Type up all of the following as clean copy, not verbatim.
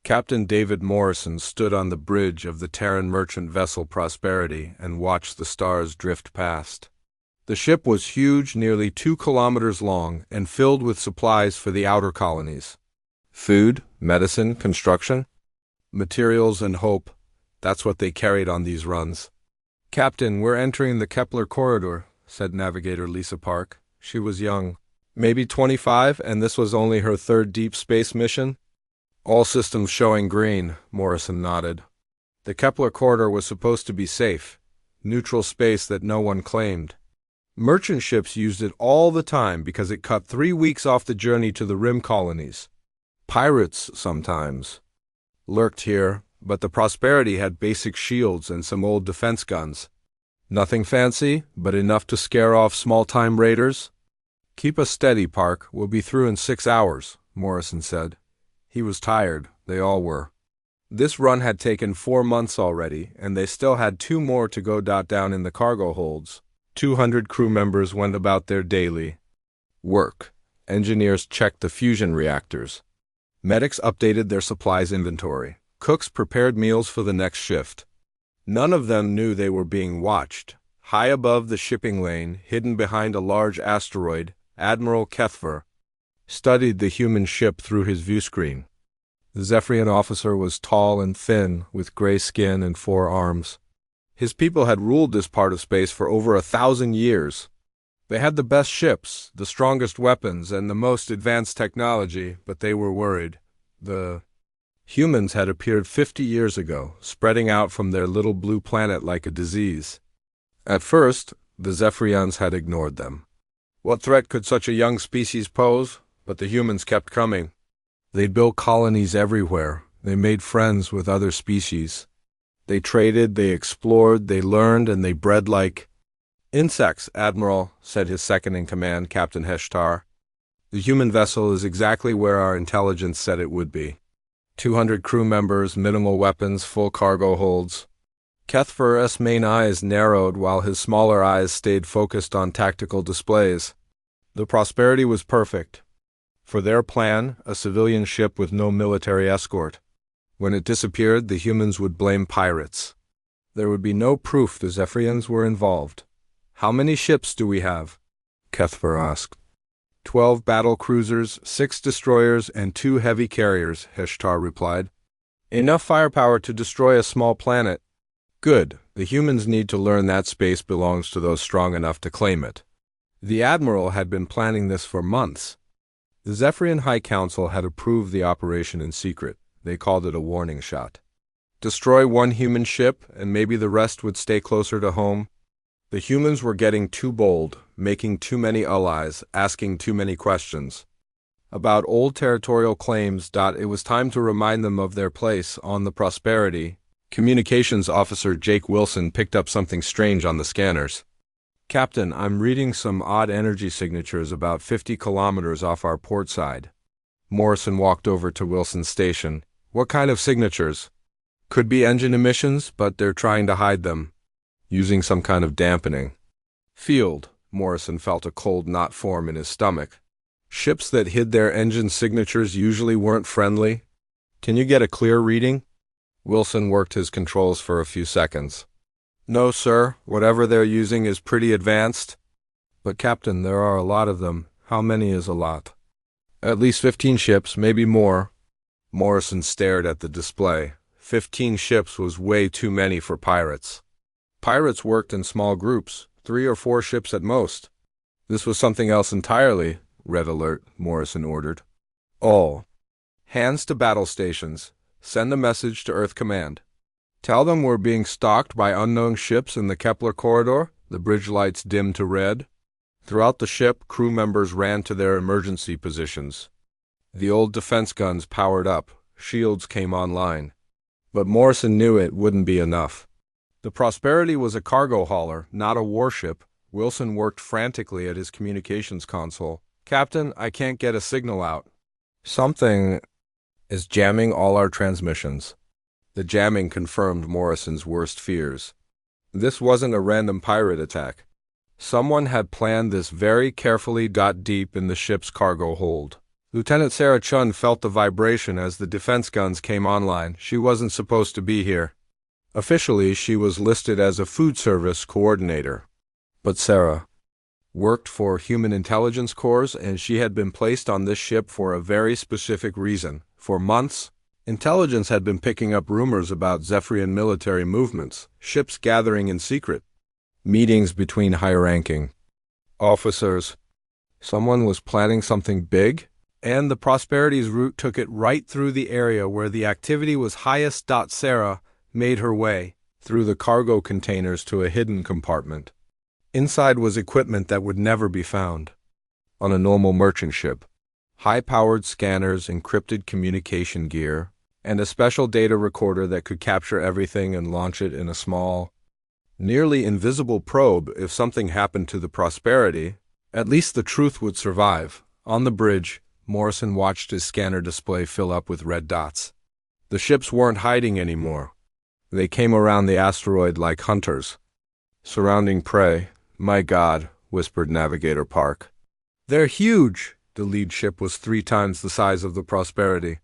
Captain David Morrison stood on the bridge of the Terran merchant vessel Prosperity and watched the stars drift past. The ship was huge, nearly 2 kilometers long, and filled with supplies for the outer colonies. Food, medicine, construction, materials, and hope. That's what they carried on these runs. "Captain, we're entering the Kepler corridor," said Navigator Lisa Park. She was young, maybe 25, and this was only her third deep space mission. "All systems showing green," Morrison nodded. The Kepler corridor was supposed to be safe, neutral space that no one claimed. Merchant ships used it all the time because it cut 3 weeks off the journey to the rim colonies. Pirates, sometimes, lurked here, but the Prosperity had basic shields and some old defense guns. Nothing fancy, but enough to scare off small-time raiders. "Keep us steady, Park. We'll be through in 6 hours," Morrison said. He was tired. They all were. This run had taken 4 months already, and they still had 2 more to go down in the cargo holds. 200 crew members went about their daily work. Engineers checked the fusion reactors. Medics updated their supplies inventory. Cooks prepared meals for the next shift. None of them knew they were being watched. High above the shipping lane, hidden behind a large asteroid, Admiral Kethver studied the human ship through his viewscreen. The Zephyrian officer was tall and thin, with gray skin and 4 arms. His people had ruled this part of space for over 1,000 years. They had the best ships, the strongest weapons, and the most advanced technology, but they were worried. The humans had appeared 50 years ago, spreading out from their little blue planet like a disease. At first, the Zephyrians had ignored them. What threat could such a young species pose? But the humans kept coming. They'd built colonies everywhere. They made friends with other species. They traded, they explored, they learned, and they bred like insects, Admiral, said his second-in-command, Captain Heshtar. The human vessel is exactly where our intelligence said it would be. 200 crew members, minimal weapons, full cargo holds. Kethver's main eyes narrowed while his smaller eyes stayed focused on tactical displays. The Prosperity was perfect. For their plan, a civilian ship with no military escort. When it disappeared, the humans would blame pirates. There would be no proof the Zephyrians were involved. "How many ships do we have?" Kethver asked. 12 battle cruisers, 6 destroyers, and 2 heavy carriers, Heshtar replied. "Enough firepower to destroy a small planet." "Good. The humans need to learn that space belongs to those strong enough to claim it." The Admiral had been planning this for months. The Zephyrian High Council had approved the operation in secret. They called it a warning shot. Destroy 1 human ship, and maybe the rest would stay closer to home. The humans were getting too bold, making too many allies, asking too many questions. About old territorial claims. It was time to remind them of their place on the Prosperity. Communications Officer Jake Wilson picked up something strange on the scanners. "Captain, I'm reading some odd energy signatures about 50 kilometers off our port side." Morrison walked over to Wilson's station. "What kind of signatures?" "Could be engine emissions, but they're trying to hide them. Using some kind of dampening." "Field." Morrison felt a cold knot form in his stomach. Ships that hid their engine signatures usually weren't friendly. "Can you get a clear reading?" Wilson worked his controls for a few seconds. "No, sir. Whatever they're using is pretty advanced." "But, Captain, there are a lot of them. How many is a lot?" "At least 15 ships, maybe more." Morrison stared at the display. 15 ships was way too many for pirates. Pirates worked in small groups, 3 or 4 ships at most. This was something else entirely. "Red alert," Morrison ordered. "All hands to battle stations. Send a message to Earth Command. Tell them we're being stalked by unknown ships in the Kepler corridor." The bridge lights dimmed to red. Throughout the ship, crew members ran to their emergency positions. The old defense guns powered up. Shields came online. But Morrison knew it wouldn't be enough. The Prosperity was a cargo hauler, not a warship. Wilson worked frantically at his communications console. "Captain, I can't get a signal out. Something is jamming all our transmissions." The jamming confirmed Morrison's worst fears. This wasn't a random pirate attack. Someone had planned this very carefully. Deep in the ship's cargo hold, Lieutenant Sarah Chun felt the vibration as the defense guns came online. She wasn't supposed to be here. Officially, she was listed as a food service coordinator. But Sarah worked for Human Intelligence Corps, and she had been placed on this ship for a very specific reason. For months, intelligence had been picking up rumors about Zephyrian military movements, ships gathering in secret, meetings between high-ranking officers. Someone was planning something big, and the Prosperity's route took it right through the area where the activity was highest. Sarah made her way through the cargo containers to a hidden compartment. Inside was equipment that would never be found on a normal merchant ship. High-powered scanners, encrypted communication gear, and a special data recorder that could capture everything and launch it in a small, nearly invisible probe. If something happened to the Prosperity, at least the truth would survive. On the bridge, Morrison watched his scanner display fill up with red dots. The ships weren't hiding anymore. They came around the asteroid like hunters, surrounding prey. "My God," whispered Navigator Park. "They're huge." The lead ship was 3 times the size of the Prosperity.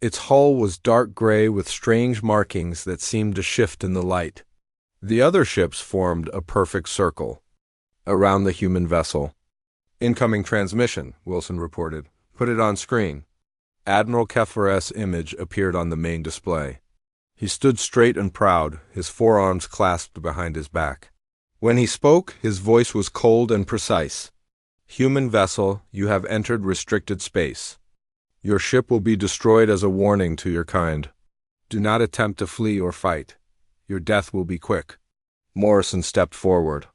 Its hull was dark gray with strange markings that seemed to shift in the light. The other ships formed a perfect circle around the human vessel. "Incoming transmission," Wilson reported. "Put it on screen." Admiral Keffer's image appeared on the main display. He stood straight and proud, his forearms clasped behind his back. When he spoke, his voice was cold and precise. "Human vessel, you have entered restricted space. Your ship will be destroyed as a warning to your kind. Do not attempt to flee or fight. Your death will be quick." Morrison stepped forward.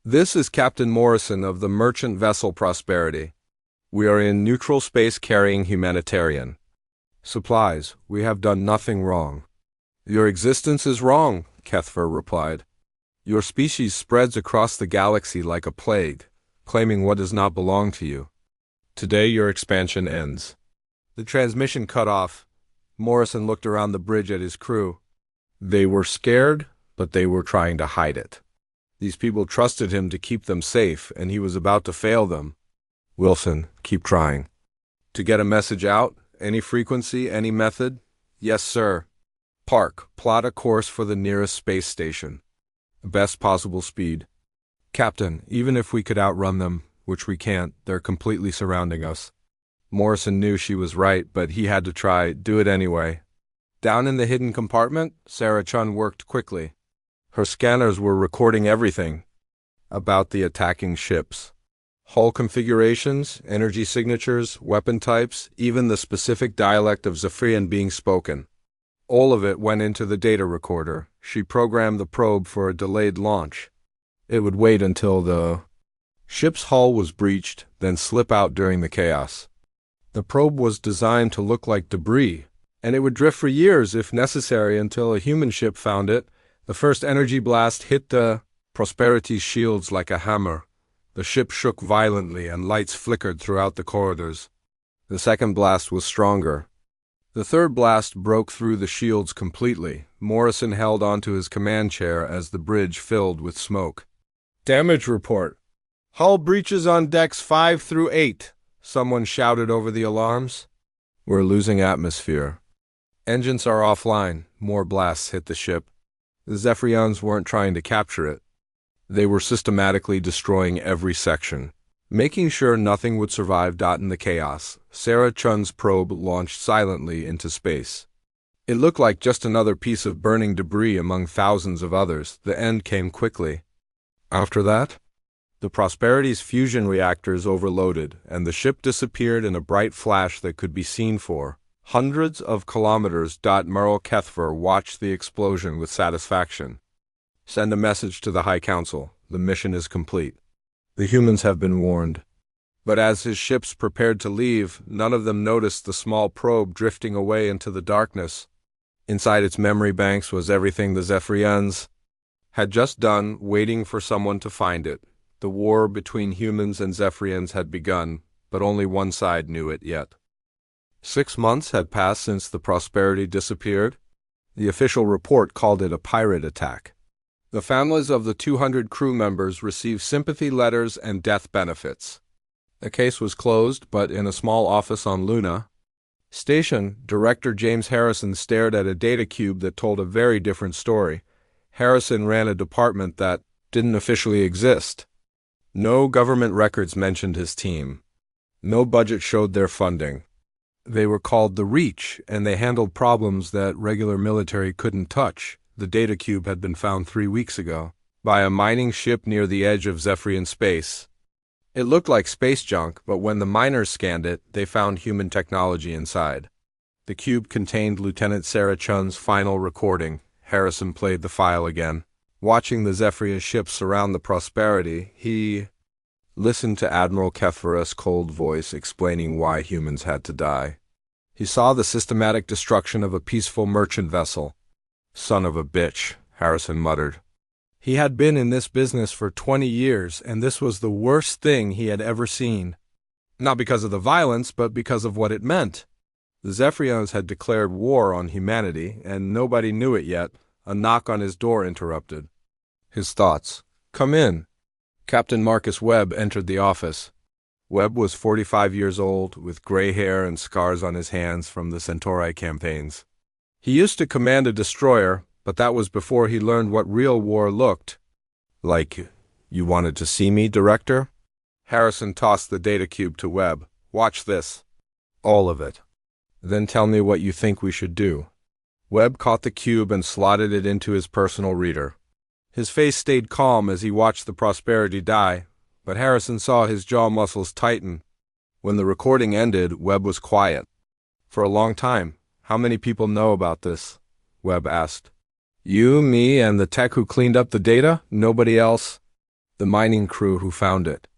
"This is Captain Morrison of the merchant vessel Prosperity. We are in neutral space carrying humanitarian supplies. We have done nothing wrong." "Your existence is wrong," Keffer replied. "Your species spreads across the galaxy like a plague, claiming what does not belong to you. Today your expansion ends." The transmission cut off. Morrison looked around the bridge at his crew. They were scared, but they were trying to hide it. These people trusted him to keep them safe, and he was about to fail them. "Wilson, keep trying." "To get a message out? Any frequency, any method?" "Yes, sir." "Park, plot a course for the nearest space station. Best possible speed." "Captain, even if we could outrun them, which we can't, they're completely surrounding us." Morrison knew she was right, but he had to try. Do it anyway. Down in the hidden compartment, Sarah Chun worked quickly. Her scanners were recording everything about the attacking ships. Hull configurations, energy signatures, weapon types, even the specific dialect of Zephyrian being spoken. All of it went into the data recorder. She programmed the probe for a delayed launch. It would wait until the ship's hull was breached, then slip out during the chaos. The probe was designed to look like debris, and it would drift for years if necessary until a human ship found it. The first energy blast hit the Prosperity's shields like a hammer. The ship shook violently and lights flickered throughout the corridors. The second blast was stronger. The third blast broke through the shields completely. Morrison held onto his command chair as the bridge filled with smoke. "Damage report. Hull breaches on decks 5 through 8. Someone shouted over the alarms. "We're losing atmosphere. Engines are offline." More blasts hit the ship. The Zephyrians weren't trying to capture it. They were systematically destroying every section, making sure nothing would survive. In the chaos, Sarah Chun's probe launched silently into space. It looked like just another piece of burning debris among thousands of others. The end came quickly. After that, the Prosperity's fusion reactors overloaded, and the ship disappeared in a bright flash that could be seen for hundreds of kilometers. Merle Keffer watched the explosion with satisfaction. "Send a message to the High Council. The mission is complete. The humans have been warned." But as his ships prepared to leave, none of them noticed the small probe drifting away into the darkness. Inside its memory banks was everything the Zephyrians had just done, waiting for someone to find it. The war between humans and Zephyrians had begun, but only one side knew it yet. 6 months had passed since the Prosperity disappeared. The official report called it a pirate attack. The families of the 200 crew members received sympathy letters and death benefits. The case was closed, but in a small office on Luna Station, Director James Harrison stared at a data cube that told a very different story. Harrison ran a department that didn't officially exist. No government records mentioned his team. No budget showed their funding. They were called the Reach, and they handled problems that regular military couldn't touch. The data cube had been found 3 weeks ago by a mining ship near the edge of Zephyrian space. It looked like space junk, but when the miners scanned it, they found human technology inside. The cube contained Lieutenant Sarah Chun's final recording. Harrison played the file again. Watching the Zephyria ship surround the Prosperity, he listened to Admiral Kefera's cold voice explaining why humans had to die. He saw the systematic destruction of a peaceful merchant vessel. Son of a bitch, Harrison muttered. He had been in this business for 20 years, and this was the worst thing he had ever seen. Not because of the violence, but because of what it meant. The Zephyrians had declared war on humanity, and nobody knew it yet. A knock on his door interrupted his thoughts. "Come in." Captain Marcus Webb entered the office. Webb was 45 years old, with gray hair and scars on his hands from the Centauri campaigns. He used to command a destroyer, but that was before he learned what real war looked like. "You wanted to see me, Director?" Harrison tossed the data cube to Webb. "Watch this. All of it. Then tell me what you think we should do." Webb caught the cube and slotted it into his personal reader. His face stayed calm as he watched the Prosperity die, but Harrison saw his jaw muscles tighten. When the recording ended, Webb was quiet. For a long time. "How many people know about this?" Webb asked. "You, me, and the tech who cleaned up the data? Nobody else?" "The mining crew who found it.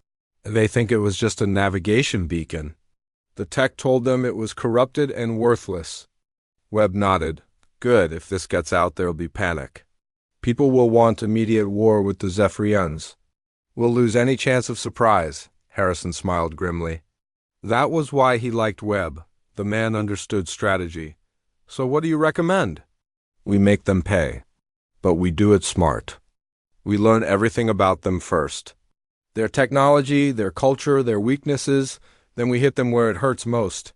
They think it was just a navigation beacon. The tech told them it was corrupted and worthless." Webb nodded. "Good, if this gets out there'll be panic. People will want immediate war with the Zephyrians. We'll lose any chance of surprise." Harrison smiled grimly. That was why he liked Webb. The man understood strategy. "So what do you recommend?" "We make them pay. But we do it smart. We learn everything about them first. Their technology, their culture, their weaknesses, then we hit them where it hurts most.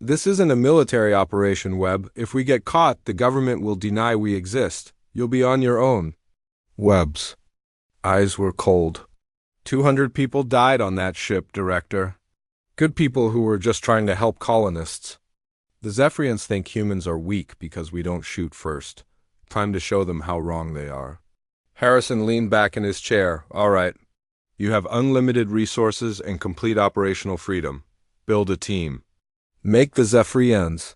This isn't a military operation, Webb. If we get caught, the government will deny we exist. You'll be on your own." Webb's eyes were cold. 200 people died on that ship, Director. Good people who were just trying to help colonists. The Zephyrians think humans are weak because we don't shoot first. Time to show them how wrong they are. Harrison leaned back in his chair. "All right. You have unlimited resources and complete operational freedom. Build a team. Make the Zephyrians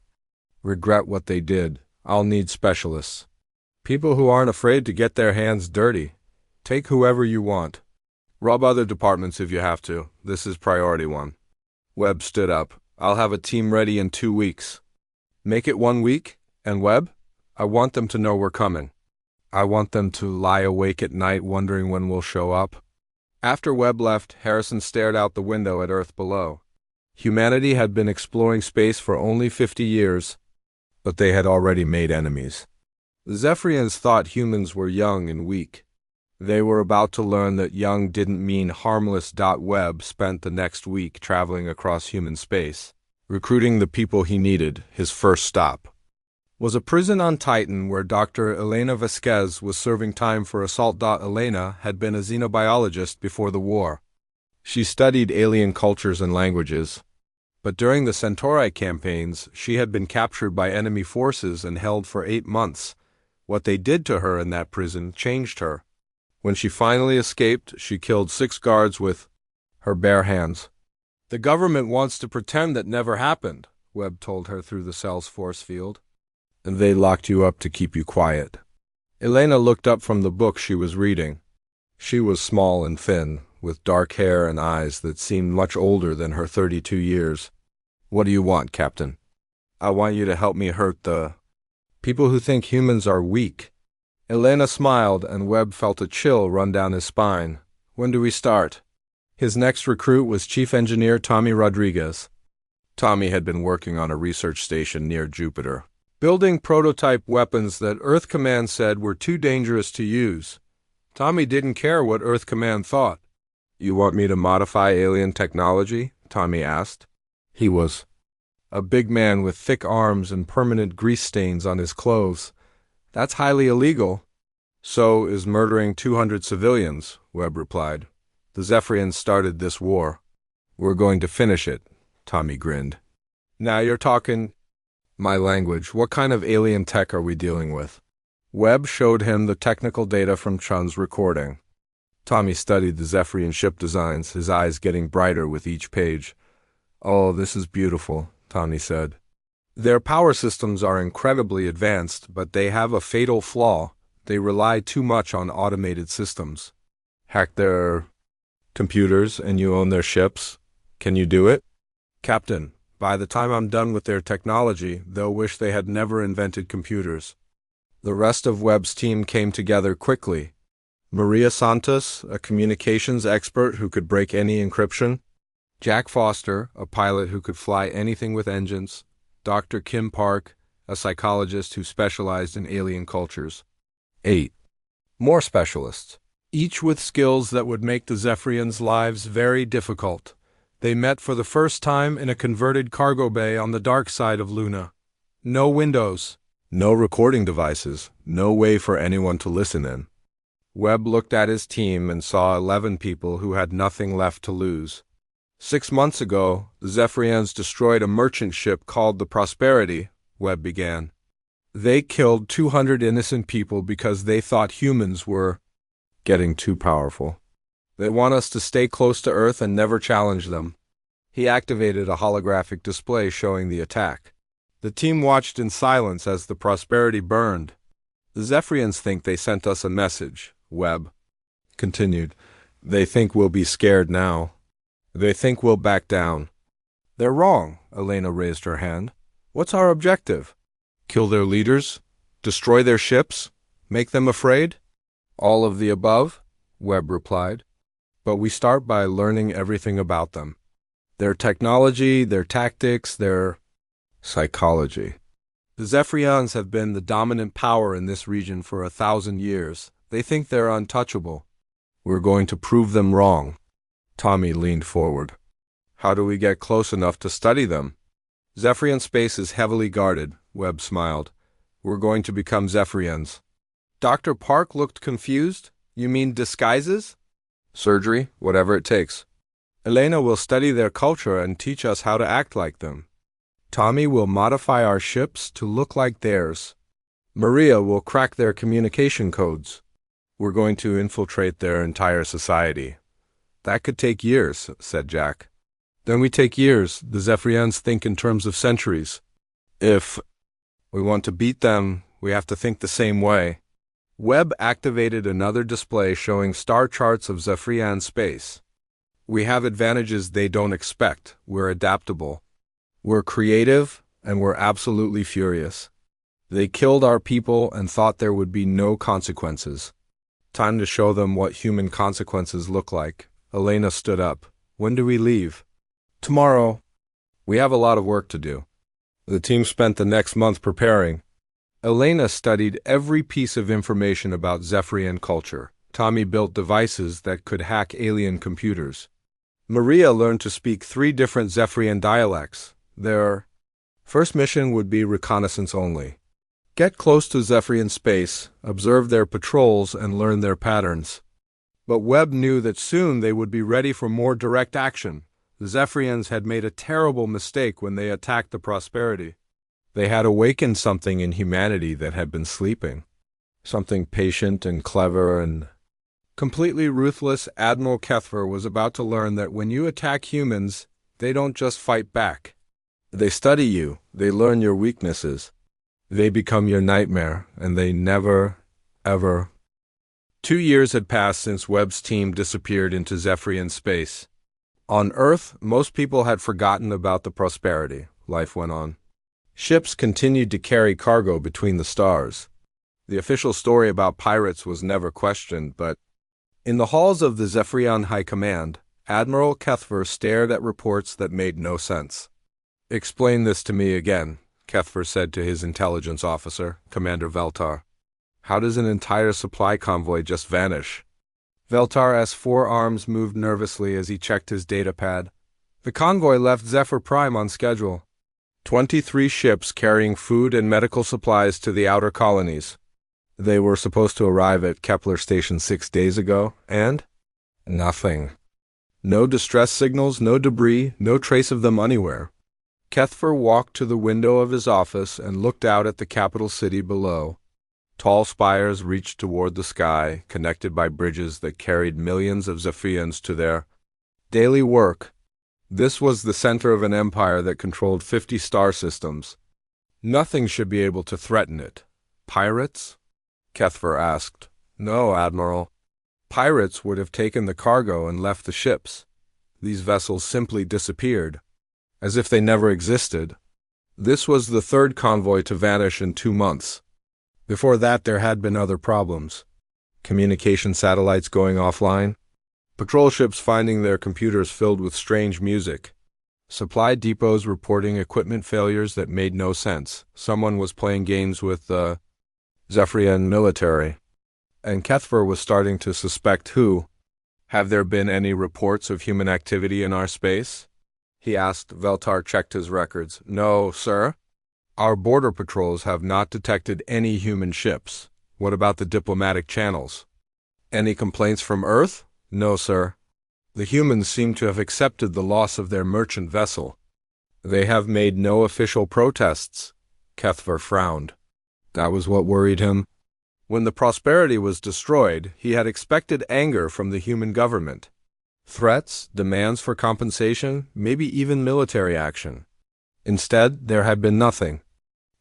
regret what they did. I'll need specialists. People who aren't afraid to get their hands dirty. Take whoever you want. Rub other departments if you have to. This is priority one." Webb stood up. "I'll have a team ready in 2 weeks. Make it 1 week? And Webb? I want them to know we're coming. I want them to lie awake at night wondering when we'll show up." After Webb left, Harrison stared out the window at Earth below. Humanity had been exploring space for only 50 years, but they had already made enemies. The Zephyrians thought humans were young and weak. They were about to learn that young didn't mean harmless. Webb spent the next week traveling across human space, recruiting the people he needed. His first stop was a prison on Titan where Dr. Elena Vasquez was serving time for assault. Elena had been a xenobiologist before the war. She studied alien cultures and languages. But during the Centauri campaigns, she had been captured by enemy forces and held for 8 months. What they did to her in that prison changed her. When she finally escaped, she killed 6 guards with her bare hands. "The government wants to pretend that never happened," Webb told her through the cell's force field. "And they locked you up to keep you quiet." Elena looked up from the book she was reading. She was small and thin, with dark hair and eyes that seemed much older than her 32 years. "What do you want, Captain?" "I want you to help me hurt the people who think humans are weak." Elena smiled, and Webb felt a chill run down his spine. "When do we start?" His next recruit was Chief Engineer Tommy Rodriguez. Tommy had been working on a research station near Jupiter, building prototype weapons that Earth Command said were too dangerous to use. Tommy didn't care what Earth Command thought. You want me to modify alien technology? Tommy asked. He was a big man with thick arms and permanent grease stains on his clothes. That's highly illegal. So is murdering 200 civilians, Webb replied. The Zephyrians started this war. We're going to finish it, Tommy grinned. Now you're talking my language. What kind of alien tech are we dealing with? Webb showed him the technical data from Chun's recording. Tommy studied the Zephyrian ship designs, his eyes getting brighter with each page. Oh, this is beautiful, Tommy said. Their power systems are incredibly advanced, but they have a fatal flaw. They rely too much on automated systems. Hack their computers and you own their ships? Can you do it? Captain, by the time I'm done with their technology, they'll wish they had never invented computers. The rest of Webb's team came together quickly. Maria Santos, a communications expert who could break any encryption. Jack Foster, a pilot who could fly anything with engines. Dr. Kim Park, a psychologist who specialized in alien cultures. 8 more specialists, each with skills that would make the Zephyrians' lives very difficult. They met for the first time in a converted cargo bay on the dark side of Luna. No windows, no recording devices, no way for anyone to listen in. Webb looked at his team and saw 11 people who had nothing left to lose. 6 months ago, the Zephyrians destroyed a merchant ship called the Prosperity, Webb began. They killed 200 innocent people because they thought humans were getting too powerful. They want us to stay close to Earth and never challenge them. He activated a holographic display showing the attack. The team watched in silence as the Prosperity burned. The Zephyrians think they sent us a message, Webb continued. They think we'll be scared now. They think we'll back down. They're wrong, Elena raised her hand. What's our objective? Kill their leaders? Destroy their ships? Make them afraid? All of the above, Webb replied. But we start by learning everything about them. Their technology, their tactics, their psychology. The Zephyrians have been the dominant power in this region for 1,000 years. They think they're untouchable. We're going to prove them wrong. Tommy leaned forward. How do we get close enough to study them? Zephyrian space is heavily guarded, Webb smiled. We're going to become Zephyrians. Dr. Park looked confused. You mean disguises? Surgery, whatever it takes. Elena will study their culture and teach us how to act like them. Tommy will modify our ships to look like theirs. Maria will crack their communication codes. We're going to infiltrate their entire society. That could take years, said Jack. Then we take years. The Zephyrians think in terms of centuries. If we want to beat them, we have to think the same way. Webb activated another display showing star charts of Zephyrian space. We have advantages they don't expect. We're adaptable. We're creative, and we're absolutely furious. They killed our people and thought there would be no consequences. Time to show them what human consequences look like. Elena stood up. When do we leave? Tomorrow. We have a lot of work to do. The team spent the next month preparing. Elena studied every piece of information about Zephyrian culture. Tommy built devices that could hack alien computers. Maria learned to speak 3 different Zephyrian dialects. Their first mission would be reconnaissance only. Get close to Zephyrian space, observe their patrols, and learn their patterns. But Webb knew that soon they would be ready for more direct action. The Zephyrians had made a terrible mistake when they attacked the Prosperity. They had awakened something in humanity that had been sleeping. Something patient and clever and completely ruthless. Admiral Kethver was about to learn that when you attack humans, they don't just fight back. They study you, they learn your weaknesses. They become your nightmare, and they never, ever. 2 years had passed since Webb's team disappeared into Zephyrian space. On Earth, most people had forgotten about the Prosperity. Life went on. Ships continued to carry cargo between the stars. The official story about pirates was never questioned, but in the halls of the Zephyrian High Command, Admiral Kethver stared at reports that made no sense. Explain this to me again, Kethver said to his intelligence officer, Commander Veltar. How does an entire supply convoy just vanish? Veltar's forearms moved nervously as he checked his datapad. The convoy left Zephyr Prime on schedule. 23 ships carrying food and medical supplies to the outer colonies. They were supposed to arrive at Kepler Station 6 days ago, and nothing. No distress signals, no debris, no trace of them anywhere. Kethfer walked to the window of his office and looked out at the capital city below. Tall spires reached toward the sky, connected by bridges that carried millions of Zephyrians to their daily work. This was the center of an empire that controlled 50 star systems. Nothing should be able to threaten it. Pirates? Kethfer asked. No, Admiral. Pirates would have taken the cargo and left the ships. These vessels simply disappeared, as if they never existed. This was the third convoy to vanish in 2 months. Before that, there had been other problems. Communication satellites going offline. Patrol ships finding their computers filled with strange music. Supply depots reporting equipment failures that made no sense. Someone was playing games with the Zephyrian military. And Kethfer was starting to suspect who. Have there been any reports of human activity in our space? He asked. Veltar checked his records. No, sir. Our border patrols have not detected any human ships. What about the diplomatic channels? Any complaints from Earth? No, sir. The humans seem to have accepted the loss of their merchant vessel. They have made no official protests. Kethfer frowned. That was what worried him. When the Prosperity was destroyed, he had expected anger from the human government. Threats, demands for compensation, maybe even military action. Instead, there had been nothing.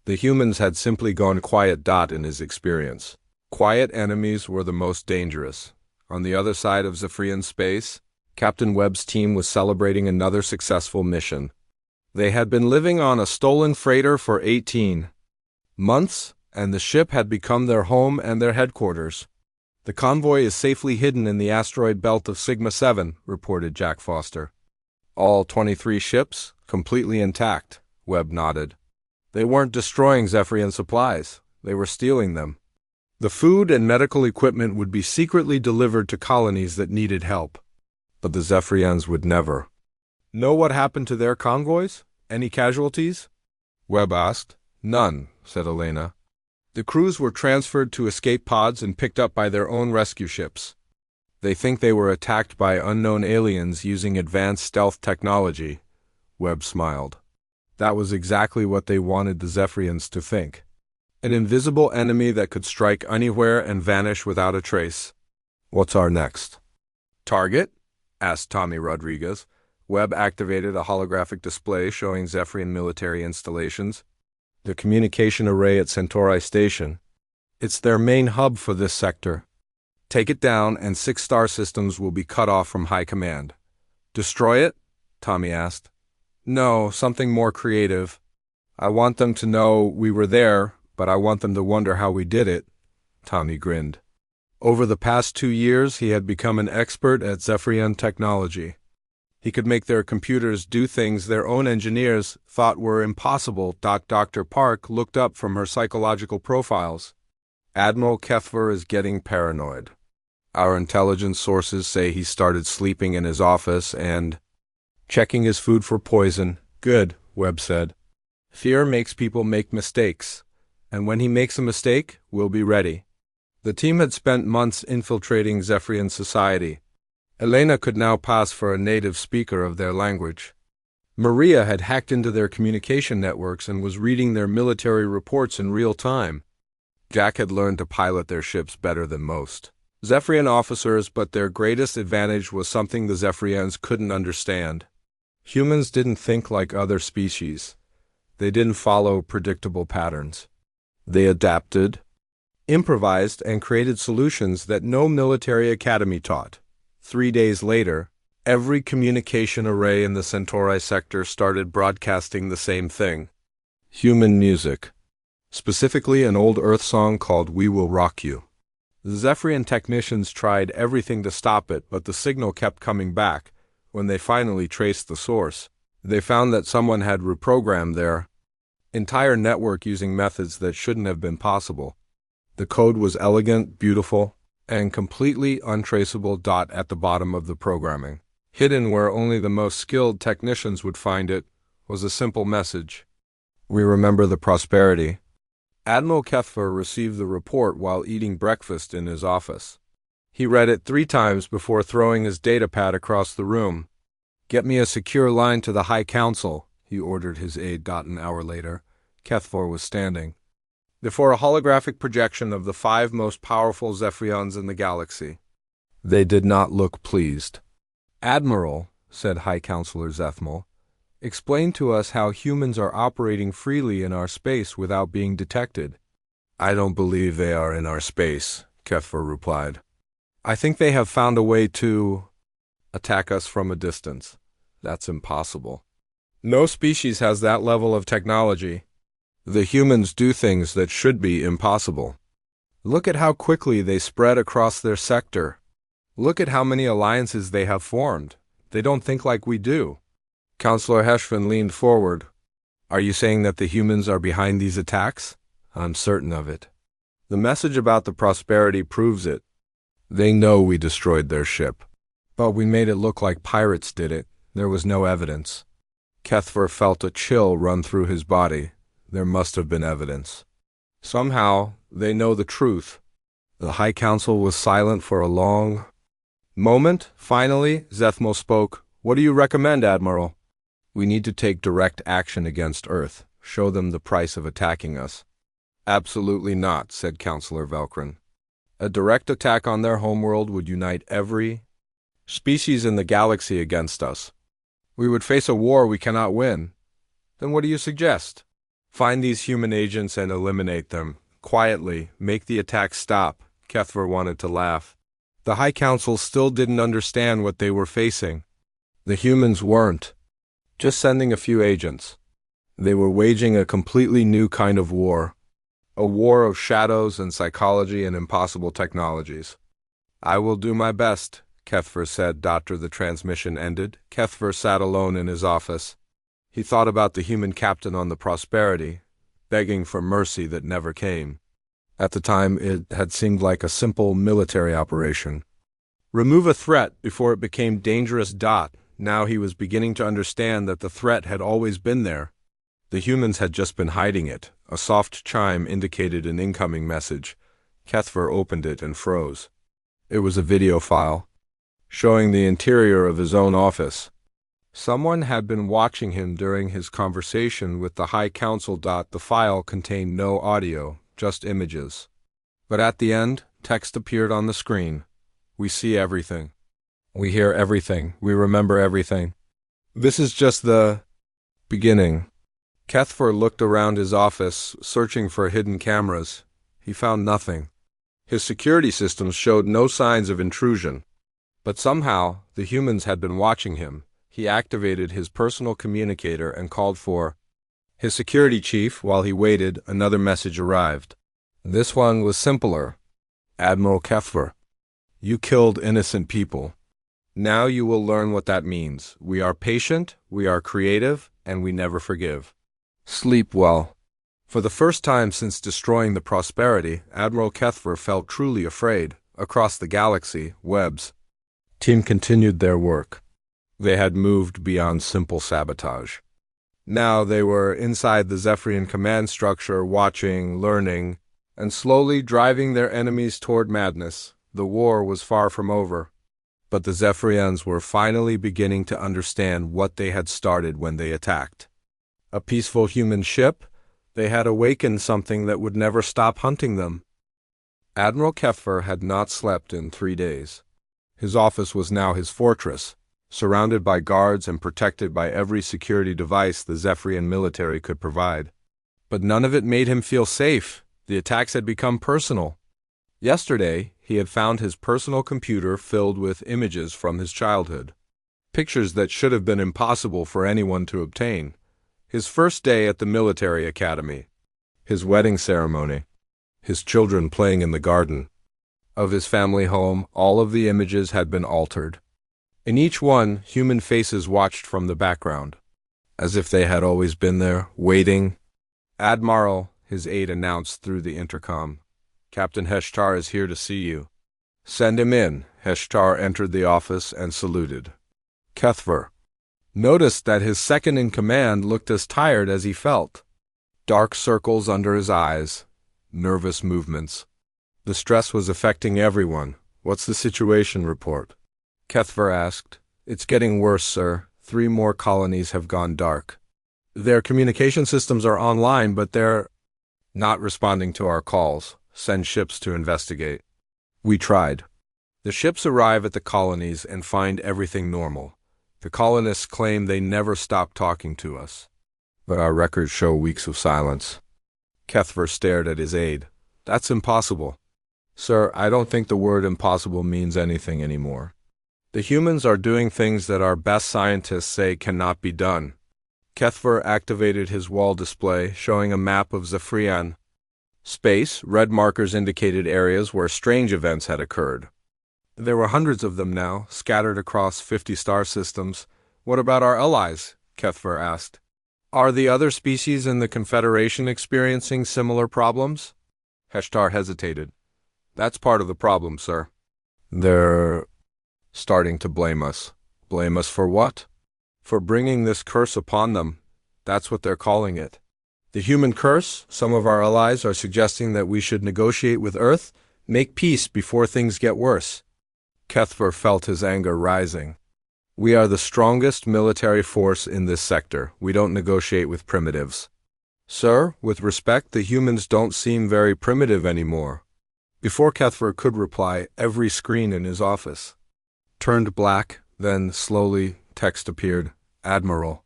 The humans had simply gone quiet. In his experience, quiet enemies were the most dangerous. On the other side of Zephyrian space, Captain Webb's team was celebrating another successful mission. They had been living on a stolen freighter for 18 months, and the ship had become their home and their headquarters. The convoy is safely hidden in the asteroid belt of Sigma 7, reported Jack Foster. All 23 ships, completely intact, Webb nodded. They weren't destroying Zephyrian supplies. They were stealing them. The food and medical equipment would be secretly delivered to colonies that needed help. But the Zephyrians would never. Know what happened to their convoys? Any casualties? Webb asked. None, said Elena. The crews were transferred to escape pods and picked up by their own rescue ships. They think they were attacked by unknown aliens using advanced stealth technology. Webb smiled. That was exactly what they wanted the Zephyrians to think. An invisible enemy that could strike anywhere and vanish without a trace. What's our next target? Asked Tommy Rodriguez. Webb activated a holographic display showing Zephyrian military installations. The communication array at Centauri Station. It's their main hub for this sector. Take it down and 6 star systems will be cut off from high command. Destroy it? Tommy asked. No, something more creative. I want them to know we were there, but I want them to wonder how we did it. Tommy grinned. Over the past 2 years, he had become an expert at Zephyrian technology. He could make their computers do things their own engineers thought were impossible. Dr. Park looked up from her psychological profiles. Admiral Kethfer is getting paranoid. Our intelligence sources say he started sleeping in his office and checking his food for poison. Good, Webb said. Fear makes people make mistakes. And when he makes a mistake, we'll be ready. The team had spent months infiltrating Zephyrian society. Elena could now pass for a native speaker of their language. Maria had hacked into their communication networks and was reading their military reports in real time. Jack had learned to pilot their ships better than most Zephyrian officers, but their greatest advantage was something the Zephyrians couldn't understand. Humans didn't think like other species. They didn't follow predictable patterns. They adapted, improvised, and created solutions that no military academy taught. 3 days later, every communication array in the Centauri sector started broadcasting the same thing. Human music. Specifically an old Earth song called We Will Rock You. The Zephyrian technicians tried everything to stop it, but the signal kept coming back. When they finally traced the source, they found that someone had reprogrammed their entire network using methods that shouldn't have been possible. The code was elegant, beautiful, and completely untraceable dot at the bottom of the programming. Hidden where only the most skilled technicians would find it was a simple message. We remember the prosperity. Admiral Keffer received the report while eating breakfast in his office. He read it 3 times before throwing his datapad across the room. "Get me a secure line to the High Council," he ordered his aide. An hour later, Keffer was standing before a holographic projection of the 5 most powerful Zephyons in the galaxy. They did not look pleased. "Admiral," said High Counselor Zethmal, "explain to us how humans are operating freely in our space without being detected." "I don't believe they are in our space," Keffer replied. "I think they have found a way to attack us from a distance. That's impossible. No species has that level of technology. The humans do things that should be impossible. Look at how quickly they spread across their sector. Look at how many alliances they have formed. They don't think like we do." Counselor Heshvan leaned forward. "Are you saying that the humans are behind these attacks?" "I'm certain of it. The message about the prosperity proves it. They know we destroyed their ship. But we made it look like pirates did it. There was no evidence." Keffer felt a chill run through his body. There must have been evidence. Somehow, they know the truth. The High Council was silent for a long moment. Finally, Zethmal spoke. "What do you recommend, Admiral?" "We need to take direct action against Earth. Show them the price of attacking us." "Absolutely not," said Counselor Velkrin. "A direct attack on their homeworld would unite every species in the galaxy against us. We would face a war we cannot win." "Then what do you suggest?" "Find these human agents and eliminate them. Quietly, make the attack stop." Keffer wanted to laugh. The High Council still didn't understand what they were facing. The humans weren't just sending a few agents. They were waging a completely new kind of war. A war of shadows and psychology and impossible technologies. "I will do my best," Keffer said after the transmission ended. Keffer sat alone in his office. He thought about the human captain on the Prosperity, begging for mercy that never came. At the time, it had seemed like a simple military operation. Remove a threat before it became dangerous. Now he was beginning to understand that the threat had always been there. The humans had just been hiding it. A soft chime indicated an incoming message. Keffer opened it and froze. It was a video file, showing the interior of his own office. Someone had been watching him during his conversation with the High Council. The file contained no audio, just images. But at the end, text appeared on the screen. "We see everything. We hear everything. We remember everything. This is just the beginning." Keffer looked around his office, searching for hidden cameras. He found nothing. His security systems showed no signs of intrusion. But somehow, the humans had been watching him. He activated his personal communicator and called for his security chief. While he waited, another message arrived. This one was simpler. "Admiral Keffer, you killed innocent people. Now you will learn what that means. We are patient, we are creative, and we never forgive. Sleep well." For the first time since destroying the Prosperity, Admiral Keffer felt truly afraid. Across the galaxy, Webb's team continued their work. They had moved beyond simple sabotage. Now they were inside the Zephyrian command structure, watching, learning, and slowly driving their enemies toward madness. The war was far from over, but the Zephyrians were finally beginning to understand what they had started when they attacked. A peaceful human ship, they had awakened something that would never stop hunting them. Admiral Keffer had not slept in 3 days. His office was now his fortress, surrounded by guards and protected by every security device the Zephyrian military could provide. But none of it made him feel safe. The attacks had become personal. Yesterday, he had found his personal computer filled with images from his childhood. Pictures that should have been impossible for anyone to obtain. His first day at the military academy. His wedding ceremony. His children playing in the garden. Of his family home, all of the images had been altered. In each one, human faces watched from the background, as if they had always been there, waiting. "Admiral," his aide announced through the intercom. "Captain Heshtar is here to see you." Send him in. Heshtar entered the office and saluted. Kethver noticed that his second-in-command looked as tired as he felt. Dark circles under his eyes, nervous movements. The stress was affecting everyone. What's the situation report? Kethver asked. It's getting worse, sir. 3 more colonies have gone dark. Their communication systems are online, but they're not responding to our calls. Send ships to investigate. We tried. The ships arrive at the colonies and find everything normal. The colonists claim they never stopped talking to us, but our records show weeks of silence. Kethver stared at his aide. That's impossible. Sir, I don't think the word impossible means anything anymore. The humans are doing things that our best scientists say cannot be done. Kethver activated his wall display, showing a map of Zephyrian space. Red markers indicated areas where strange events had occurred. There were hundreds of them now, scattered across 50 star systems. What about our allies? Kethver asked. Are the other species in the Confederation experiencing similar problems? Heshtar hesitated. That's part of the problem, sir. They're starting to blame us. Blame us for what? For bringing this curse upon them. That's what they're calling it. The human curse? Some of our allies are suggesting that we should negotiate with Earth, make peace before things get worse. Kethver felt his anger rising. We are the strongest military force in this sector. We don't negotiate with primitives. Sir, with respect, the humans don't seem very primitive anymore. Before Kethver could reply, every screen in his office turned black, then slowly text appeared. Admiral,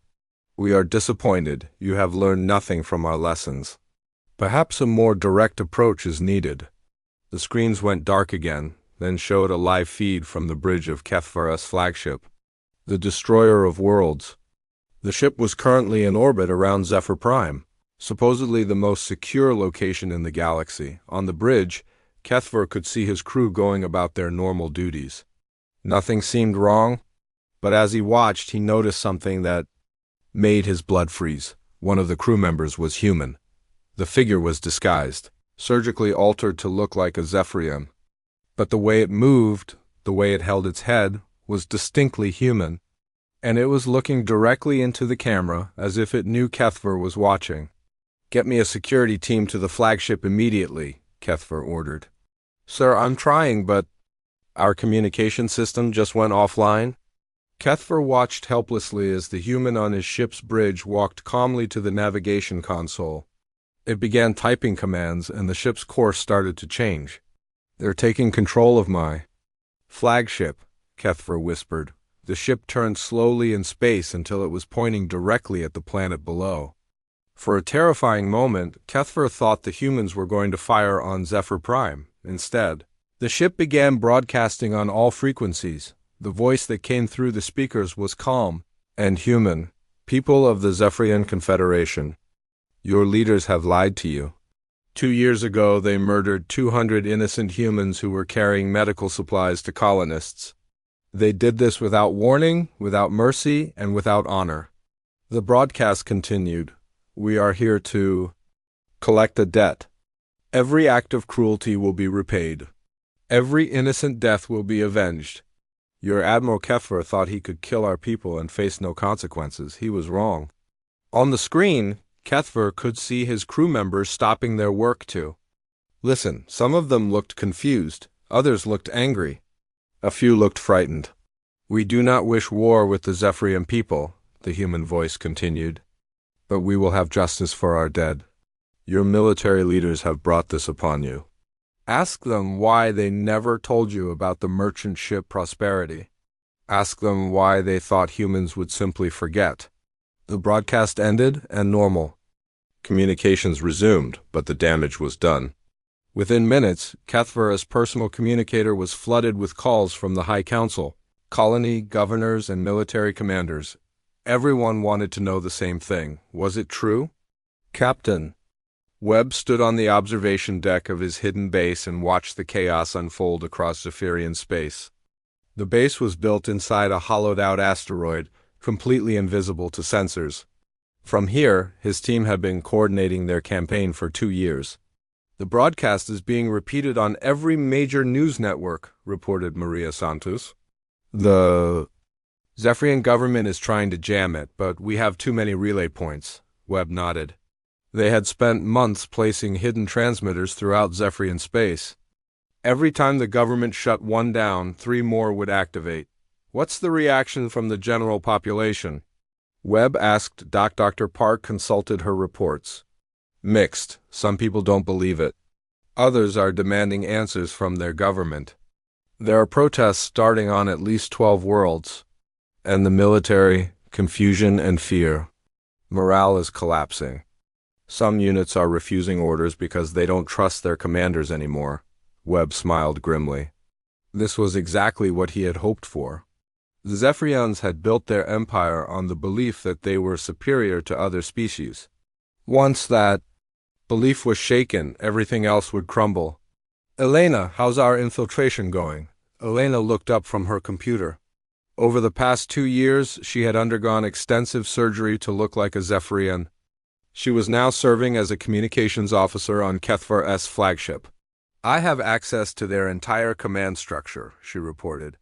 we are disappointed. You have learned nothing from our lessons. Perhaps a more direct approach is needed. The screens went dark again, then showed a live feed from the bridge of Kethver's flagship, the Destroyer of Worlds. The ship was currently in orbit around Zephyr Prime, supposedly the most secure location in the galaxy. On the bridge, Kethver could see his crew going about their normal duties. Nothing seemed wrong, but as he watched, he noticed something that made his blood freeze. One of the crew members was human. The figure was disguised, surgically altered to look like a Zephyrian. But the way it moved, the way it held its head, was distinctly human, and it was looking directly into the camera as if it knew Kethver was watching. Get me a security team to the flagship immediately, Kethver ordered. Sir, I'm trying, but our communication system just went offline. Kethver watched helplessly as the human on his ship's bridge walked calmly to the navigation console. It began typing commands, and the ship's course started to change. They're taking control of my flagship, Kethver whispered. The ship turned slowly in space until it was pointing directly at the planet below. For a terrifying moment, Kethver thought the humans were going to fire on Zephyr Prime. Instead, the ship began broadcasting on all frequencies. The voice that came through the speakers was calm and human. People of the Zephyrian Confederation, your leaders have lied to you. 2 years ago, they murdered 200 innocent humans who were carrying medical supplies to colonists. They did this without warning, without mercy, and without honor. The broadcast continued. We are here to collect a debt. Every act of cruelty will be repaid. Every innocent death will be avenged. Your Admiral Kethver thought he could kill our people and face no consequences. He was wrong. On the screen, Kethver could see his crew members stopping their work too. Listen, some of them looked confused. Others looked angry. A few looked frightened. We do not wish war with the Zephyrian people, the human voice continued. But we will have justice for our dead. Your military leaders have brought this upon you. Ask them why they never told you about the merchant ship Prosperity. Ask them why they thought humans would simply forget. The broadcast ended, and normal communications resumed, but the damage was done. Within minutes, Kethver's personal communicator was flooded with calls from the High Council, colony, governors, and military commanders. Everyone wanted to know the same thing. Was it true? Captain Webb stood on the observation deck of his hidden base and watched the chaos unfold across Zephyrian space. The base was built inside a hollowed-out asteroid, completely invisible to sensors. From here, his team had been coordinating their campaign for 2 years. The broadcast is being repeated on every major news network, reported Maria Santos. The Zephyrian government is trying to jam it, but we have too many relay points, Webb nodded. They had spent months placing hidden transmitters throughout Zephyrian space. Every time the government shut one down, 3 more would activate. What's the reaction from the general population? Webb asked. Dr. Park consulted her reports. Mixed. Some people don't believe it. Others are demanding answers from their government. There are protests starting on at least 12 worlds. And the military, confusion and fear. Morale is collapsing. Some units are refusing orders because they don't trust their commanders anymore. Webb smiled grimly. This was exactly what he had hoped for. The Zephyrians had built their empire on the belief that they were superior to other species. Once that belief was shaken, everything else would crumble. Elena, how's our infiltration going? Elena looked up from her computer. Over the past 2 years, she had undergone extensive surgery to look like a Zephyrian. She was now serving as a communications officer on Kethvar's flagship. I have access to their entire command structure, she reported.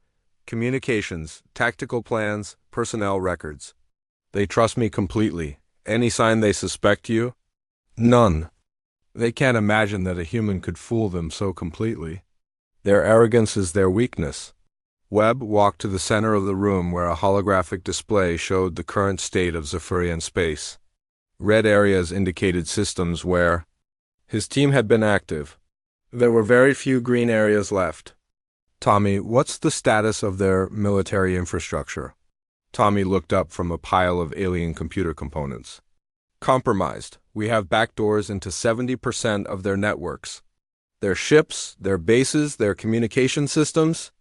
Communications, tactical plans, personnel records. They trust me completely. Any sign they suspect you? None. They can't imagine that a human could fool them so completely. Their arrogance is their weakness. Webb walked to the center of the room where a holographic display showed the current state of Zephyrian space. Red areas indicated systems where his team had been active. There were very few green areas left. Tommy, what's the status of their military infrastructure? Tommy looked up from a pile of alien computer components. Compromised. We have backdoors into 70% of their networks. Their ships, their bases, their communication systems.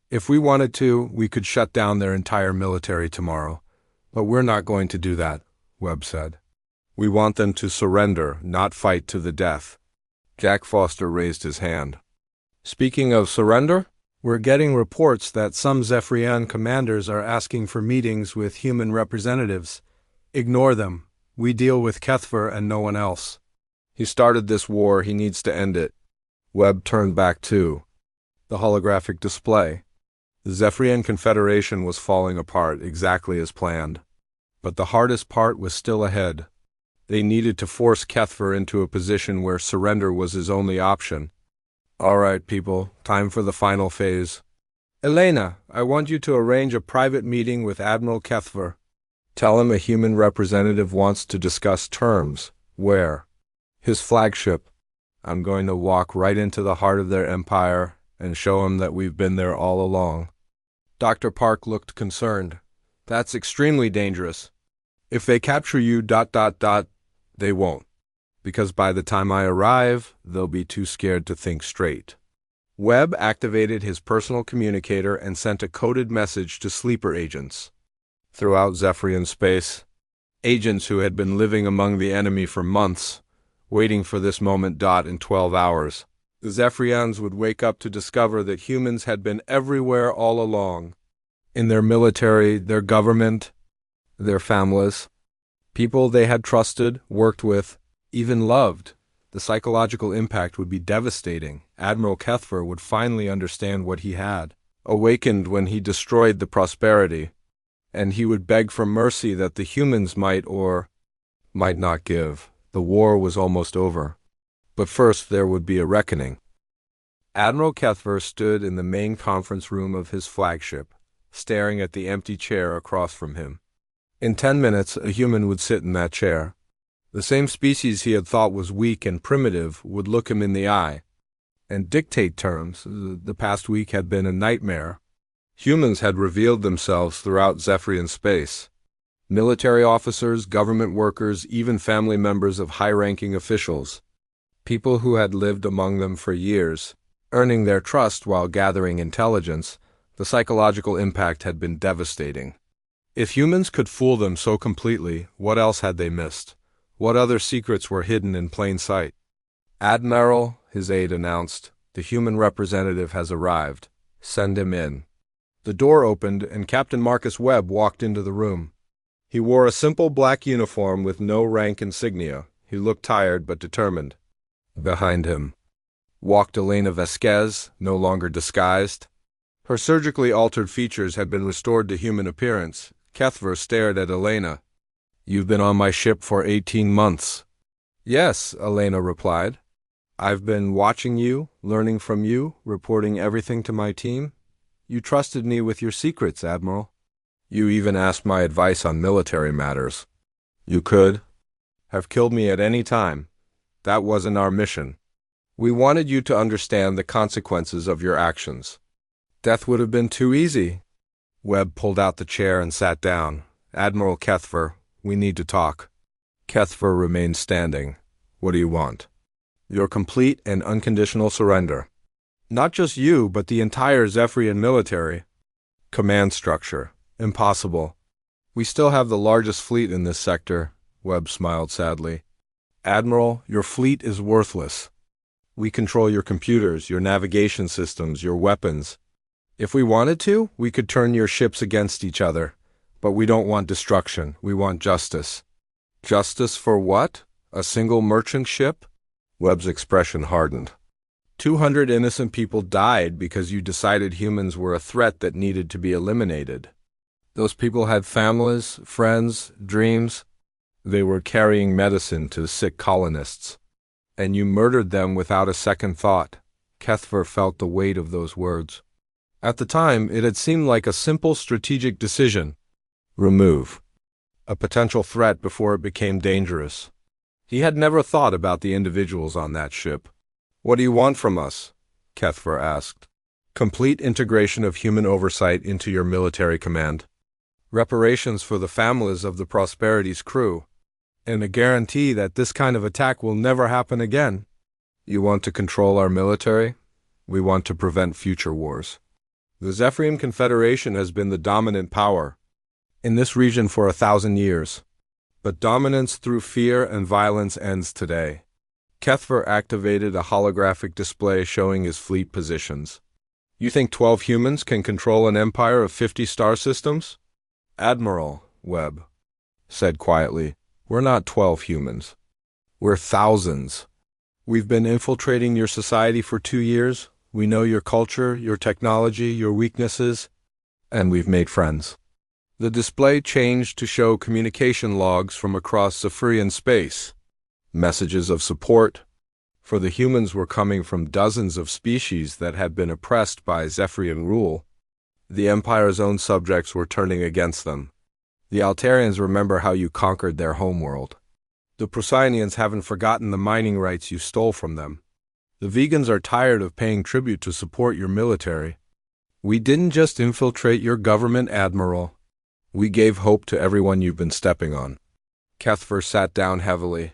If we wanted to, we could shut down their entire military tomorrow. But we're not going to do that, Webb said. We want them to surrender, not fight to the death. Jack Foster raised his hand. Speaking of surrender, we're getting reports that some Zephyrian commanders are asking for meetings with human representatives. Ignore them. We deal with Kethvar and no one else. He started this war, he needs to end it. Webb turned back to the holographic display. The Zephyrian Confederation was falling apart exactly as planned. But the hardest part was still ahead. They needed to force Kethvar into a position where surrender was his only option. All right, people, time for the final phase. Elena, I want you to arrange a private meeting with Admiral Kethvar. Tell him a human representative wants to discuss terms. Where? His flagship. I'm going to walk right into the heart of their empire and show him that we've been there all along. Dr. Park looked concerned. That's extremely dangerous. If they capture you, they won't. Because by the time I arrive, they'll be too scared to think straight. Webb activated his personal communicator and sent a coded message to sleeper agents. Throughout Zephyrian space, agents who had been living among the enemy for months, waiting for this moment. In 12 hours, the Zephyrians would wake up to discover that humans had been everywhere all along. In their military, their government, their families. People they had trusted, worked with, even loved. The psychological impact would be devastating. Admiral Kethvar would finally understand what he had awakened when he destroyed the prosperity, and he would beg for mercy that the humans might or might not give. The war was almost over. But first there would be a reckoning. Admiral Kethvar stood in the main conference room of his flagship, staring at the empty chair across from him. In 10 minutes, a human would sit in that chair. The same species he had thought was weak and primitive would look him in the eye and dictate terms. The past week had been a nightmare. Humans had revealed themselves throughout Zephyrian space. Military officers, government workers, even family members of high-ranking officials. People who had lived among them for years, earning their trust while gathering intelligence. The psychological impact had been devastating. If humans could fool them so completely, what else had they missed? What other secrets were hidden in plain sight? Admiral, his aide announced, the human representative has arrived. Send him in. The door opened and Captain Marcus Webb walked into the room. He wore a simple black uniform with no rank insignia. He looked tired but determined. Behind him walked Elena Vasquez, no longer disguised. Her surgically altered features had been restored to human appearance. Kethver stared at Elena. "You've been on my ship for 18 months. "Yes," Elena replied. "I've been watching you, learning from you, reporting everything to my team. You trusted me with your secrets, Admiral. You even asked my advice on military matters. You could have killed me at any time. That wasn't our mission. We wanted you to understand the consequences of your actions. Death would have been too easy." Webb pulled out the chair and sat down. "Admiral Kethver, we need to talk." Kethver remained standing. "What do you want?" "Your complete and unconditional surrender. Not just you, but the entire Zephyrian military." "Command structure. Impossible. We still have the largest fleet in this sector." Webb smiled sadly. "Admiral, your fleet is worthless. We control your computers, your navigation systems, your weapons. If we wanted to, we could turn your ships against each other. But we don't want destruction. We want justice." "Justice for what? A single merchant ship?" Webb's expression hardened. 200 innocent people died because you decided humans were a threat that needed to be eliminated. Those people had families, friends, dreams. They were carrying medicine to sick colonists. And you murdered them without a second thought. Kethver felt the weight of those words. At the time, it had seemed like a simple strategic decision. Remove a potential threat before it became dangerous. He had never thought about the individuals on that ship. "What do you want from us?" Kethver asked. "Complete integration of human oversight into your military command. Reparations for the families of the Prosperity's crew. And a guarantee that this kind of attack will never happen again." "You want to control our military? We want to prevent future wars. The Zephyrian Confederation has been the dominant power in this region for 1,000 years. But dominance through fear and violence ends today." Kethver activated a holographic display showing his fleet positions. "You think 12 humans can control an empire of 50 star systems?" "Admiral," Webb said quietly, "we're not 12 humans. We're thousands. We've been infiltrating your society for 2 years. We know your culture, your technology, your weaknesses, and we've made friends." The display changed to show communication logs from across Zephyrian space. Messages of support for the humans were coming from dozens of species that had been oppressed by Zephyrian rule. The Empire's own subjects were turning against them. "The Altarians remember how you conquered their homeworld. The Procyon haven't forgotten the mining rights you stole from them. The vegans are tired of paying tribute to support your military. We didn't just infiltrate your government, Admiral. We gave hope to everyone you've been stepping on." Kethver sat down heavily.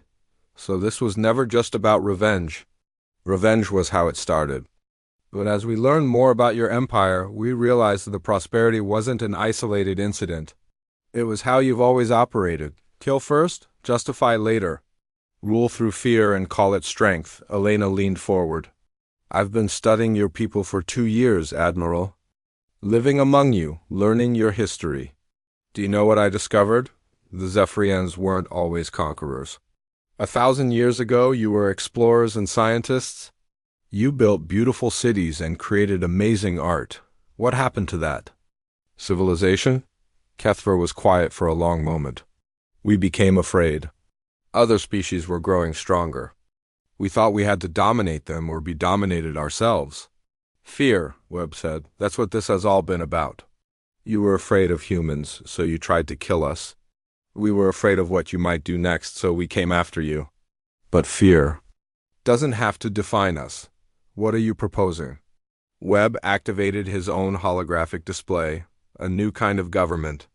So this was never just about revenge. Revenge was how it started. But as we learned more about your empire, we realized that the Prosperity wasn't an isolated incident. It was how you've always operated. Kill first, justify later. Rule through fear and call it strength. Elena leaned forward. "I've been studying your people for 2 years, Admiral. Living among you, learning your history. Do you know what I discovered? The Zephyrians weren't always conquerors. 1,000 years ago, you were explorers and scientists. You built beautiful cities and created amazing art. What happened to that?" "Civilization?" Kethver was quiet for a long moment. "We became afraid. Other species were growing stronger. We thought we had to dominate them or be dominated ourselves." "Fear," Webb said. "That's what this has all been about. You were afraid of humans, so you tried to kill us. We were afraid of what you might do next, so we came after you. But fear doesn't have to define us. What are you proposing?" Webb activated his own holographic display, a new kind of government.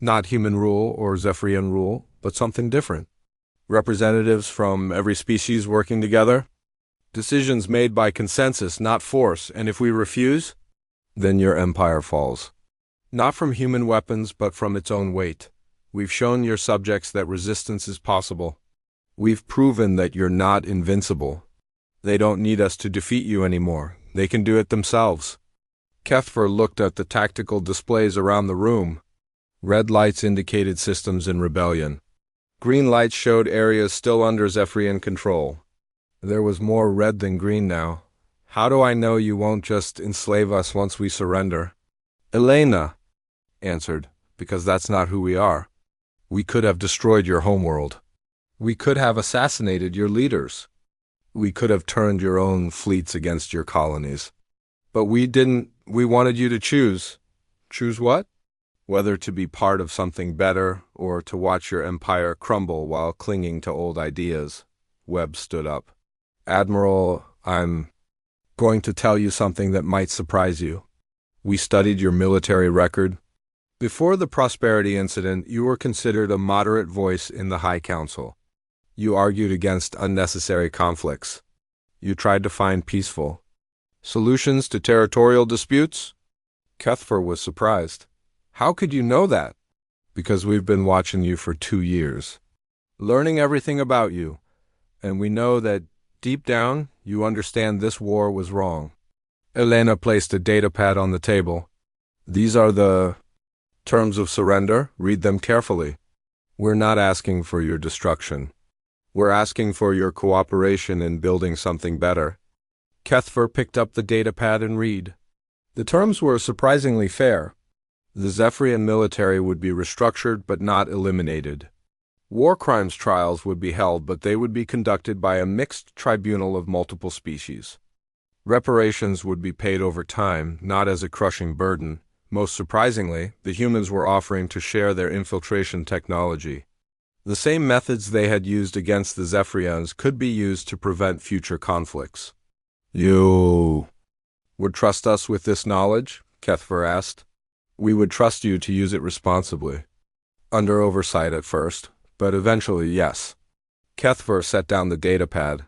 Not human rule or Zephyrian rule, but something different. Representatives from every species working together. Decisions made by consensus, not force, and if we refuse, then your empire falls. Not from human weapons, but from its own weight. We've shown your subjects that resistance is possible. We've proven that you're not invincible. They don't need us to defeat you anymore. They can do it themselves." Kethver looked at the tactical displays around the room. Red lights indicated systems in rebellion. Green lights showed areas still under Zephyrian control. There was more red than green now. How do I know you won't just enslave us once we surrender? Elena answered, because that's not who we are. We could have destroyed your homeworld. We could have assassinated your leaders. We could have turned your own fleets against your colonies. But we didn't. We wanted you to choose. Choose what? Whether to be part of something better or to watch your empire crumble while clinging to old ideas. Webb stood up. Admiral, I'm going to tell you something that might surprise you. We studied your military record. Before the Prosperity incident, you were considered a moderate voice in the High Council. You argued against unnecessary conflicts. You tried to find peaceful solutions to territorial disputes? Cuthfer was surprised. How could you know that? Because we've been watching you for 2 years, learning everything about you, and we know that deep down you understand this war was wrong. Elena placed a datapad on the table. These are the terms of surrender. Read them carefully. We're not asking for your destruction. We're asking for your cooperation in building something better. Cuthfer picked up the datapad and read. The terms were surprisingly fair. The Zephyrian military would be restructured but not eliminated. War crimes trials would be held, but they would be conducted by a mixed tribunal of multiple species. Reparations would be paid over time, not as a crushing burden. Most surprisingly, the humans were offering to share their infiltration technology. The same methods they had used against the Zephyrians could be used to prevent future conflicts. You would trust us with this knowledge? Cuthfer asked. We would trust you to use it responsibly. Under oversight at first, but eventually, yes. Cuthfer set down the datapad.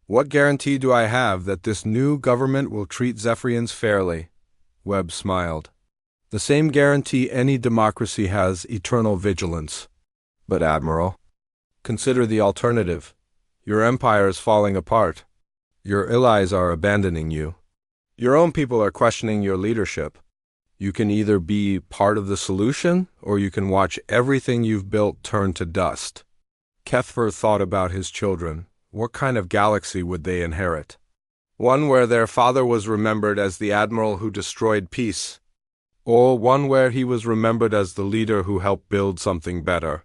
What guarantee do I have that this new government will treat Zephyrians fairly? Webb smiled. The same guarantee any democracy has: eternal vigilance. But Admiral, consider the alternative. Your empire is falling apart. Your allies are abandoning you. Your own people are questioning your leadership. You can either be part of the solution, or you can watch everything you've built turn to dust. Cuthfer thought about his children. What kind of galaxy would they inherit? One where their father was remembered as the admiral who destroyed peace, or one where he was remembered as the leader who helped build something better?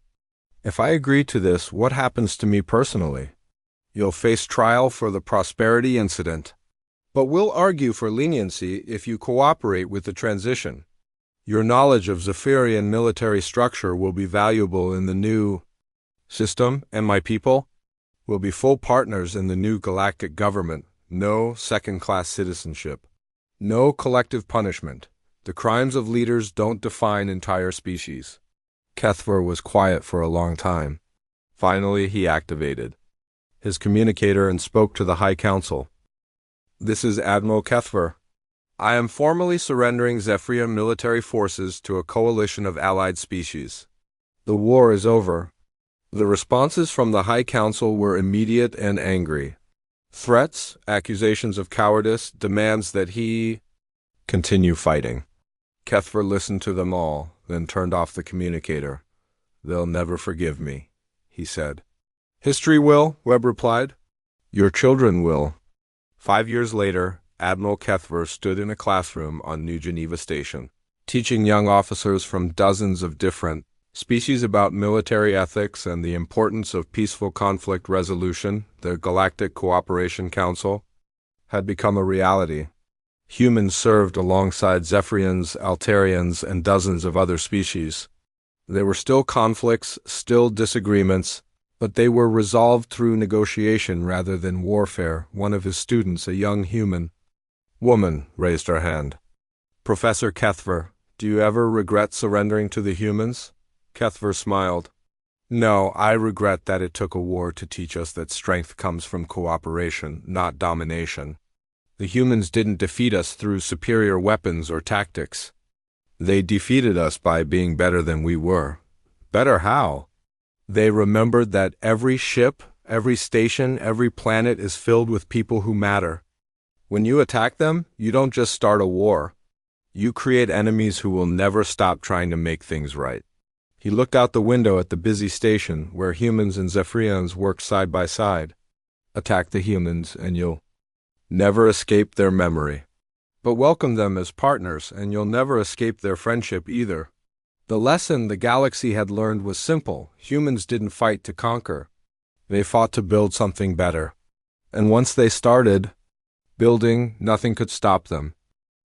If I agree to this, what happens to me personally? You'll face trial for the Prosperity incident. But we'll argue for leniency if you cooperate with the transition. Your knowledge of Zephyrian military structure will be valuable in the new system, and my people will be full partners in the new galactic government. No second-class citizenship. No collective punishment. The crimes of leaders don't define entire species. Cuthfer was quiet for a long time. Finally, he activated his communicator and spoke to the High Council. This is Admiral Cuthfer. I am formally surrendering Zephyrian military forces to a coalition of allied species. The war is over. The responses from the High Council were immediate and angry. Threats, accusations of cowardice, demands that he continue fighting. Cuthfer listened to them all, then turned off the communicator. They'll never forgive me, he said. History will, Webb replied. Your children will. 5 years later, Admiral Cuthfer stood in a classroom on New Geneva Station, teaching young officers from dozens of different species about military ethics and the importance of peaceful conflict resolution. The Galactic Cooperation Council had become a reality. Humans served alongside Zephyrians, Altarians, and dozens of other species. There were still conflicts, still disagreements, but they were resolved through negotiation rather than warfare. One of his students, a young human woman, raised her hand. Professor Cuthfer, do you ever regret surrendering to the humans? Cuthfer smiled. No, I regret that it took a war to teach us that strength comes from cooperation, not domination. The humans didn't defeat us through superior weapons or tactics. They defeated us by being better than we were. Better how? They remembered that every ship, every station, every planet is filled with people who matter. When you attack them, you don't just start a war. You create enemies who will never stop trying to make things right. He looked out the window at the busy station where humans and Zephyrians worked side by side. attack the humans, and you'll never escape their memory. But welcome them as partners, and you'll never escape their friendship either. The lesson the galaxy had learned was simple. Humans didn't fight to conquer. They fought to build something better. And once they started building, nothing could stop them.